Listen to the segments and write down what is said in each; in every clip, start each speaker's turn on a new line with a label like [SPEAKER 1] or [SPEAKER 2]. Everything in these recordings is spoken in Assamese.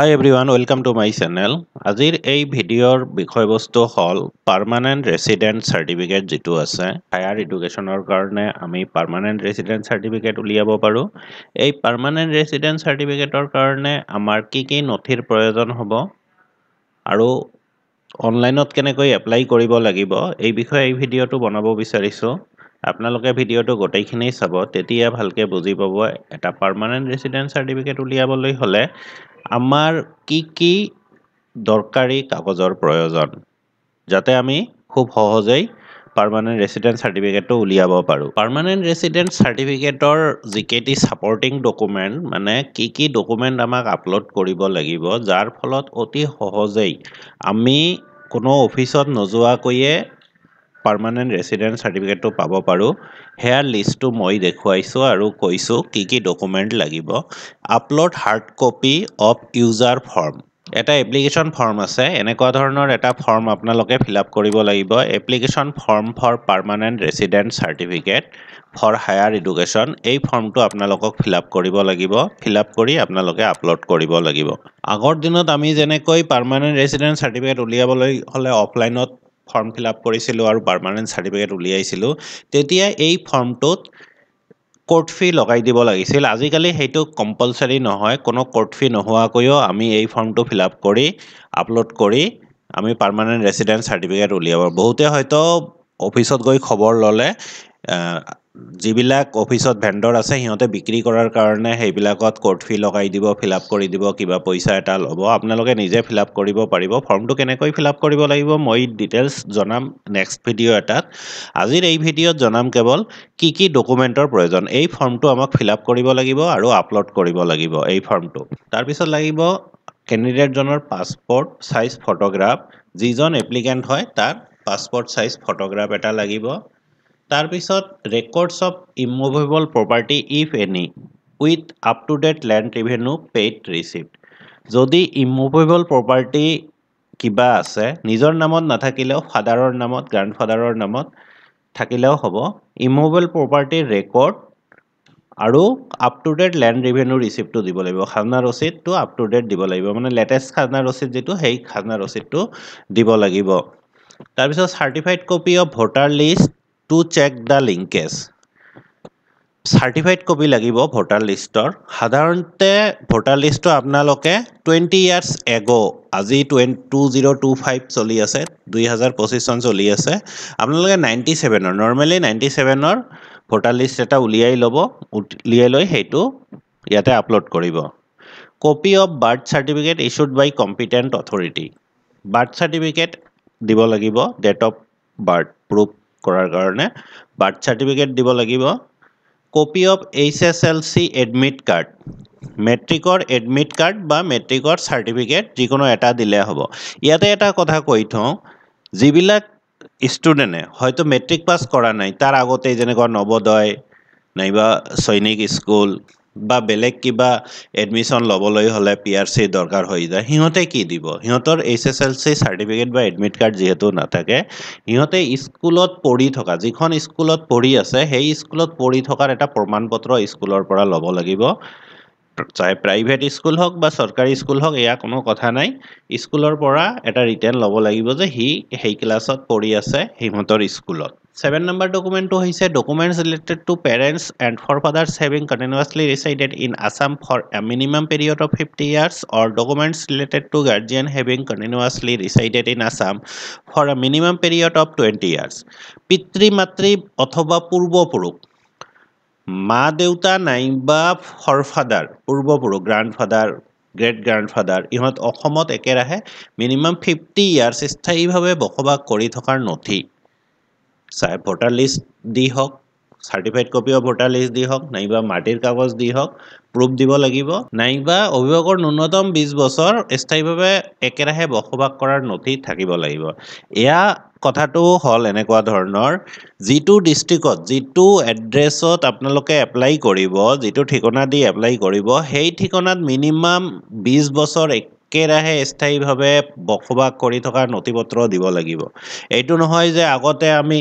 [SPEAKER 1] Hi everyone, welcome to my channel. আজিৰ এই ভিডিঅ'ৰ বিষয়বস্তু হ'ল পাৰ্মানেণ্ট ৰেচিডেণ্ট চাৰ্টিফিকেট যিটো আছে হায়াৰ এডুকেশ্যনৰ কাৰণে আমি পাৰ্মানেণ্ট ৰেচিডেণ্ট চাৰ্টিফিকেট উলিয়াব পাৰোঁ। এই পাৰ্মানেণ্ট ৰেচিডেণ্ট চাৰ্টিফিকেটৰ কাৰণে আমাৰ কি নথিৰ প্ৰয়োজন হ'ব আৰু অনলাইনত কেনেকৈ এপ্লাই কৰিব লাগিব এই বিষয়ে এই ভিডিঅ'টো বনাব বিচাৰিছোঁ। আপোনালোকে ভিডিঅ'টো গোটেইখিনি চাব, তেতিয়া ভালকৈ বুজি পাব। এটা পাৰ্মানেণ্ট ৰেচিডেণ্ট চাৰ্টিফিকেট উলিয়াবলৈ হ'লে আমাৰ কি দৰকাৰী কাগজৰ প্ৰয়োজন, যাতে আমি খুব সহজেই পাৰ্মানেণ্ট ৰেচিডেণ্ট চাৰ্টিফিকেটটো উলিয়াব পাৰোঁ। পাৰ্মানেণ্ট ৰেচিডেণ্ট চাৰ্টিফিকেটৰ যিকেইটি ছাপৰ্টিং ডকুমেণ্ট, মানে কি ডকুমেণ্ট আমাক আপলোড কৰিব লাগিব, যাৰ ফলত অতি সহজেই আমি কোনো অফিচত নোযোৱাকৈয়ে পাৰ্মানেণ্ট ৰেচিডেণ্ট চাৰ্টিফিকেটটো পাব পাৰোঁ। সেয়াৰ লিষ্টটো মই দেখুৱাইছোঁ আৰু কৈছোঁ কি ডকুমেণ্ট লাগিব। Upload hard copy of user form. এটা এপ্লিকেশ্যন ফৰ্ম আছে, এনেকুৱা ধৰণৰ এটা ফৰ্ম আপোনালোকে ফিল আপ কৰিব লাগিব। Application form for permanent resident certificate for higher education. এই ফৰ্মটো আপোনালোকক ফিল আপ কৰিব লাগিব। ফিল আপ কৰি আপোনালোকে আপলোড কৰিব লাগিব। আগৰ দিনত আমি যেনেকৈ পাৰ্মানেণ্ট ৰেচিডেণ্ট চাৰ্টিফিকেট উলিয়াবলৈ হ'লে অফলাইনত ফৰ্ম ফিল আপ কৰিছিলোঁ আৰু পাৰ্মানেণ্ট চাৰ্টিফিকেট উলিয়াইছিলোঁ, তেতিয়া এই ফৰ্মটোত কোৰ্ট ফি লগাই দিব লাগিছিল। আজিকালি সেইটো কম্পালচাৰী নহয়, কোনো কোৰ্ট ফি নোহোৱাকৈও আমি এই ফৰ্মটো ফিল আপ কৰি আপলোড কৰি আমি পাৰ্মানেণ্ট ৰেচিডেণ্ট চাৰ্টিফিকেট উলিয়াব। বহুতে হয়তো অফিচত গৈ খবৰ ল'লে, যিবিলাক অফিচত ভেণ্ডৰ আছে সিহঁতে বিক্ৰী কৰাৰ কাৰণে সেইবিলাকত কোৰ্ট ফি লগাই দিব, ফিল আপ কৰি দিব, কিবা পইচা এটা ল'ব। আপোনালোকে নিজে ফিল আপ কৰিব পাৰিব। ফৰ্মটো কেনেকৈ ফিল আপ কৰিব লাগিব মই ডিটেইলছ জনাম নেক্সট ভিডিঅ' এটাত। আজিৰ এই ভিডিঅ'ত জনাম কেৱল কি ডকুমেণ্টৰ প্ৰয়োজন। এই ফৰ্মটো আমাক ফিল আপ কৰিব লাগিব আৰু আপলোড কৰিব লাগিব এই ফৰ্মটো। তাৰপিছত লাগিব কেণ্ডিডেটজনৰ পাছপৰ্ট চাইজ ফটোগ্ৰাফ। যিজন এপ্লিকেণ্ট হয় তাৰ পাছপৰ্ট চাইজ ফটোগ্ৰাফ এটা লাগিব। তাৰপিছত records of immovable property if any with up to date land revenue paid receipt. যদি ইমুভেবল প্ৰপাৰ্টি কিবা আছে, নিজৰ নামত নাথাকিলেও ফাদাৰৰ নামত, গ্ৰাণ্ডফাদাৰৰ নামত থাকিলেও হ'ব। ইমুভেবল প্ৰপাৰ্টিৰ ৰেকৰ্ড আৰু up to date land revenue ৰিচিপ্টটো দিব লাগিব। খাজনা ৰচিদটো আপ টু ডেট দিব লাগিব, মানে লেটেষ্ট খাজনা ৰচিদ যিটো, সেই খাজনা ৰচিদটো দিব লাগিব। তাৰপিছত certified copy of voter list to check the linkage. Certified copy লাগিব ভোটাৰ লিষ্টৰ। সাধাৰণতে ভোটাৰ লিষ্টটো আপোনালোকে 20 years ago, আজি 2025 চলি আছে, 2025 চন চলি আছে, আপোনালোকে 97ৰ নৰ্মেলি 97ৰ ভোটাৰ লিষ্ট এটা উলিয়াই ল'ব। উলিয়াই লৈ সেইটো ইয়াতে আপলোড কৰিব। Copy of birth certificate issued by competent authority. Birth certificate দিব লাগিব, ডেট অফ বাৰ্থ প্ৰুফ কৰাৰ কাৰণে বাৰ্থ চাৰ্টিফিকেট দিব লাগিব। Copy of HSLC admit card, মেট্ৰিকৰ এডমিট কাৰ্ড বা মেট্ৰিকৰ চাৰ্টিফিকেট যিকোনো এটা দিলে হ'ব। ইয়াতে এটা কথা কৈ থওঁ, যিবিলাক ষ্টুডেণ্টে হয়তো মেট্ৰিক পাছ কৰা নাই, তাৰ আগতেই যেনেকুৱা নৱোদয় নাইবা সৈনিক স্কুল বা বেলেগ কিবা এডমিশ্যন ল'বলৈ হ'লে PRC দৰকাৰ হৈ যায়, সিহঁতে কি দিব? সিহঁতৰ HSLC চাৰ্টিফিকেট বা এডমিট কাৰ্ড যিহেতু নাথাকে, সিহঁতে স্কুলত পঢ়ি থকা, যিখন স্কুলত পঢ়ি আছে সেই স্কুলত পঢ়ি থকাৰ এটা প্ৰমাণ পত্ৰ স্কুলৰ পৰা ল'ব লাগিব। চাহে প্ৰাইভেট স্কুল হওক বা চৰকাৰী স্কুল হওক, এয়া কোনো কথা নাই। স্কুলৰ পৰা এটা ৰিটাৰ্ণ ল'ব লাগিব যে সি সেই ক্লাছত পঢ়ি আছে সিহঁতৰ স্কুলত। 7 নম্বৰ ডকুমেণ্টটো হৈছে documents related to parents and forefathers having continuously resided in Assam for a minimum period of 50 years or documents related to guardian having continuously resided in Assam for a minimum period of 20 years। পিতৃ মাতৃ অথবা পূৰ্বপুৰুষ, মা দেউতা নাইবা ফৰফাদাৰ, পূৰ্বপুৰুষ, গ্ৰাণ্ডফাদাৰ, গ্ৰেট গ্ৰাণ্ডফাদাৰ, ইহঁত অসমত একেৰাহে মিনিমাম 50 years স্থায়ীভাৱে বসবাস কৰি থকাৰ নথি, চাই ভোটাৰ লিষ্ট দি হওক, certified copy of voter list দি হওক, নাইবা মাটিৰ কাগজ দি হওক, প্ৰুফ দিব লাগিব, নাইবা অভিভাৱকৰ ন্যূনতম 20 বছৰ স্থায়ীভাৱে একেৰাহে বসবাস কৰাৰ নথি থাকিব লাগিব। এয়া কথাটো হ'ল এনেকুৱা ধৰণৰ, যিটো ডিষ্ট্ৰিক্টত, যিটো এড্ৰেছত আপোনালোকে এপ্লাই কৰিব, যিটো ঠিকনা দি এপ্লাই কৰিব, সেই ঠিকনাত মিনিমাম 20 বছৰ একেৰাহে স্থায়ীভাৱে বসবাস কৰি থকাৰ নথি পত্ৰ দিব লাগিব। এইটো নহয় যে আগতে আমি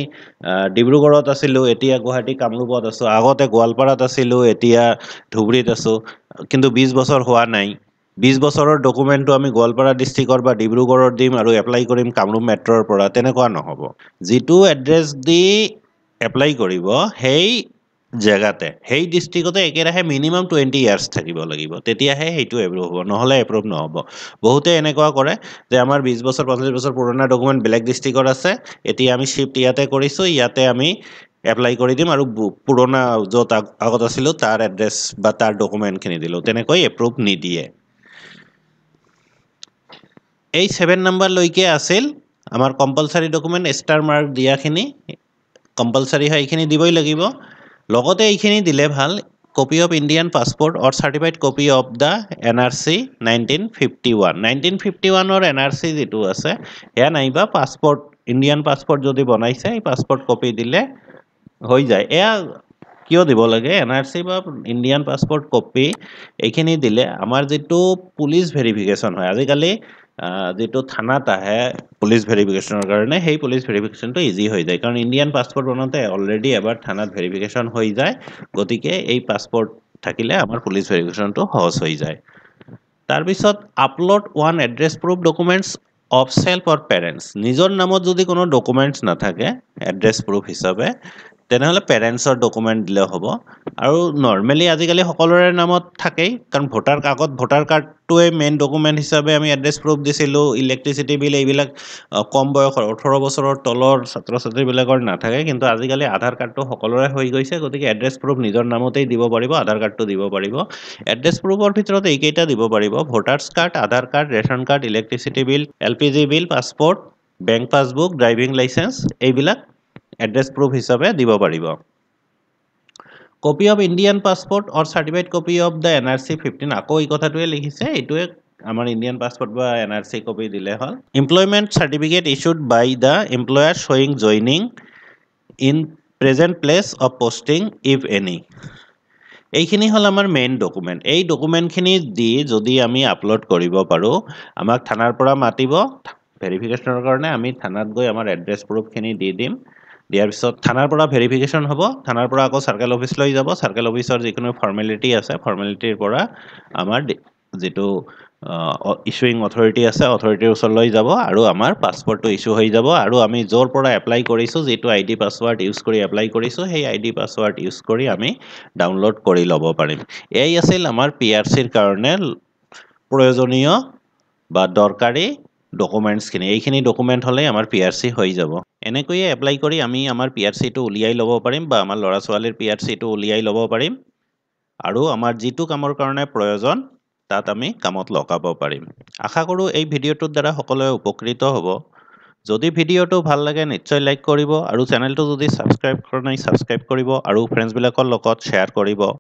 [SPEAKER 1] ডিব্ৰুগড়ত আছিলোঁ, এতিয়া গুৱাহাটী কামৰূপত আছোঁ, আগতে গোৱালপাৰাত আছিলোঁ, এতিয়া ধুবুৰীত আছোঁ, কিন্তু 20 বছৰ হোৱা নাই 20 বছৰৰ ডকুমেণ্টটো আমি গোৱালপাৰা ডিষ্ট্ৰিক্টৰ বা ডিব্ৰুগড়ত দিম আৰু এপ্লাই কৰিম কামৰূপ মেট্ৰৰ পৰা, তেনেকুৱা নহ'ব। যিটো এড্ৰেছ দি এপ্লাই কৰিব সেই জেগাতে, সেই ডিষ্ট্ৰিক্টতে একেৰাহে মিনিমাম 20 ইয়াৰ্ছ থাকিব লাগিব, তেতিয়াহে সেইটো এপ্ৰুভ হ'ব, নহ'লে এপ্ৰুভ নহ'ব। বহুতে এনেকুৱা কৰে যে আমাৰ 20 বছৰ 25 বছৰ পুৰণা ডকুমেণ্ট বেলেগ ডিষ্ট্ৰিক্টত আছে, এতিয়া আমি শ্বিফ্ট ইয়াতে কৰিছোঁ, ইয়াতে আমি এপ্লাই কৰি দিম আৰু পুৰণা য'ত আগত আছিলোঁ তাৰ এড্ৰেছ বা তাৰ ডকুমেণ্টখিনি দিলোঁ, তেনেকৈ এপ্ৰুভ নিদিয়ে। এই 7 নম্বৰলৈকে আছিল আমাৰ কম্পালচাৰী ডকুমেণ্ট ষ্টাৰ মাৰ্ক দিয়াখিনি, কম্পালচাৰী হয়, এইখিনি দিবই লাগিব। লগতে এইখিনি দিলে ভাল, copy of Indian passport or certified copy of the NRC 1951। 1951ৰ NRC যিটো আছে সেয়া নাইবা পাছপৰ্ট, ইণ্ডিয়ান পাছপৰ্ট যদি বনাইছে এই পাছপৰ্ট কপি দিলে হৈ যায়। এয়া কিয় দিব লাগে? NRC বা ইণ্ডিয়ান পাছপৰ্ট কপি এইখিনি দিলে আমাৰ যিটো পুলিচ ভেৰিফিকেশ্যন হয়, আজিকালি যিটো থানাত আহে পুলিচ ভেৰিফিকেশ্যনৰ কাৰণে, সেই পুলিচ ভেৰিফিকেশ্যনটো ইজি হৈ যায়, কাৰণ ইণ্ডিয়ান পাছপৰ্ট বনাওঁতে অলৰেডি এবাৰ থানাত ভেৰিফিকেশ্যন হৈ যায়, গতিকে এই পাছপৰ্ট থাকিলে আমাৰ পুলিচ ভেৰিফিকেশ্যনটো সহজ হৈ যায়। তাৰপিছত upload one address proof documents of self or parents. নিজৰ নামত যদি কোনো ডকুমেণ্টছ নাথাকে এড্ৰেছ প্ৰুফ হিচাপে, তেনেহ'লে পেৰেণ্টছৰ ডকুমেণ্ট দিলেও হ'ব। আৰু নৰ্মেলি আজিকালি সকলোৰে নামত থাকেই, কাৰণ ভোটাৰ কাৰ্ডটোৱে মেইন ডকুমেণ্ট হিচাপে আমি এড্ৰেছ প্ৰুফ দিছিলোঁ। ইলেক্ট্ৰিচিটি বিল এইবিলাক কম বয়সৰ 18 বছৰৰ তলৰ ছাত্ৰ ছাত্ৰীবিলাকৰ নাথাকে, কিন্তু আজিকালি আধাৰ কাৰ্ডটো সকলোৰে হৈ গৈছে, গতিকে এড্ৰেছ প্ৰুফ নিজৰ নামতেই দিব পাৰিব, আধাৰ কাৰ্ডটো দিব পাৰিব। এড্ৰেছ প্ৰুফৰ ভিতৰত এইকেইটা দিব পাৰিব: voters card, Aadhaar card, ration card, electricity bill, LPG bill, passport, bank passbook, driving licence, এইবিলাক এড্ৰেছ প্ৰুফ হিচাপে দিব পাৰিব। Copy of Indian passport or certified copy of the NRC 15, আকৌ এই কথাটোৱে লিখিছে, এইটোৱে আমাৰ ইণ্ডিয়ান পাছপৰ্ট বা NRC কপি দিলে হ'ল। Employment certificate issued by the employer শ্বয়িং joining in present place of posting if any. এইখিনি হ'ল আমাৰ মেইন ডকুমেণ্ট। এই ডকুমেণ্টখিনি দি যদি আমি আপলোড কৰিব পাৰোঁ, আমাক থানাৰ পৰা মাতিব ভেৰিফিকেশ্যনৰ কাৰণে, আমি থানাত গৈ আমাৰ এড্ৰেছ প্ৰুফখিনি দি দিম। দিয়াৰ পিছত থানাৰ পৰা ভেৰিফিকেশ্যন হ'ব, থানাৰ পৰা আকৌ চাৰ্কেল অফিচলৈ যাব, চাৰ্কেল অফিচৰ যিকোনো ফৰ্মেলিটি আছে, ফৰ্মেলিটিৰ পৰা আমাৰ যিটো ইছ্যুইং অথৰিটি আছে, অথৰিটিৰ ওচৰলৈ যাব আৰু আমাৰ পাছপৰ্টটো ইছ্যু হৈ যাব। আৰু আমি য'ৰ পৰা এপ্লাই কৰিছোঁ, যিটো ID পাছৱাৰ্ড ইউজ কৰি এপ্লাই কৰিছোঁ, সেই ID পাছৱাৰ্ড ইউজ কৰি আমি ডাউনলোড কৰি ল'ব পাৰিম। এই আছিল আমাৰ PRCৰ কাৰণে প্ৰয়োজনীয় বা দৰকাৰী ডকুমেণ্টছখিনি। এইখিনি ডকুমেণ্ট হ'লেই আমাৰ PRC হৈ যাব। এনেকৈয়ে এপ্লাই কৰি আমি আমাৰ PRCটো উলিয়াই ল'ব পাৰিম বা আমাৰ ল'ৰা ছোৱালীৰ PRCটো উলিয়াই ল'ব পাৰিম, আৰু আমাৰ যিটো কামৰ কাৰণে প্ৰয়োজন তাত আমি কামত লগাব পাৰিম। আশা কৰোঁ এই ভিডিঅ'টোৰ দ্বাৰা সকলোৱে উপকৃত হ'ব। যদি ভিডিঅ'টো ভাল লাগে নিশ্চয় লাইক কৰিব, আৰু চেনেলটো যদি ছাবস্ক্ৰাইব কৰা নাই ছাবস্ক্ৰাইব কৰিব, আৰু ফ্ৰেণ্ডছবিলাকৰ লগত শ্বেয়াৰ কৰিব।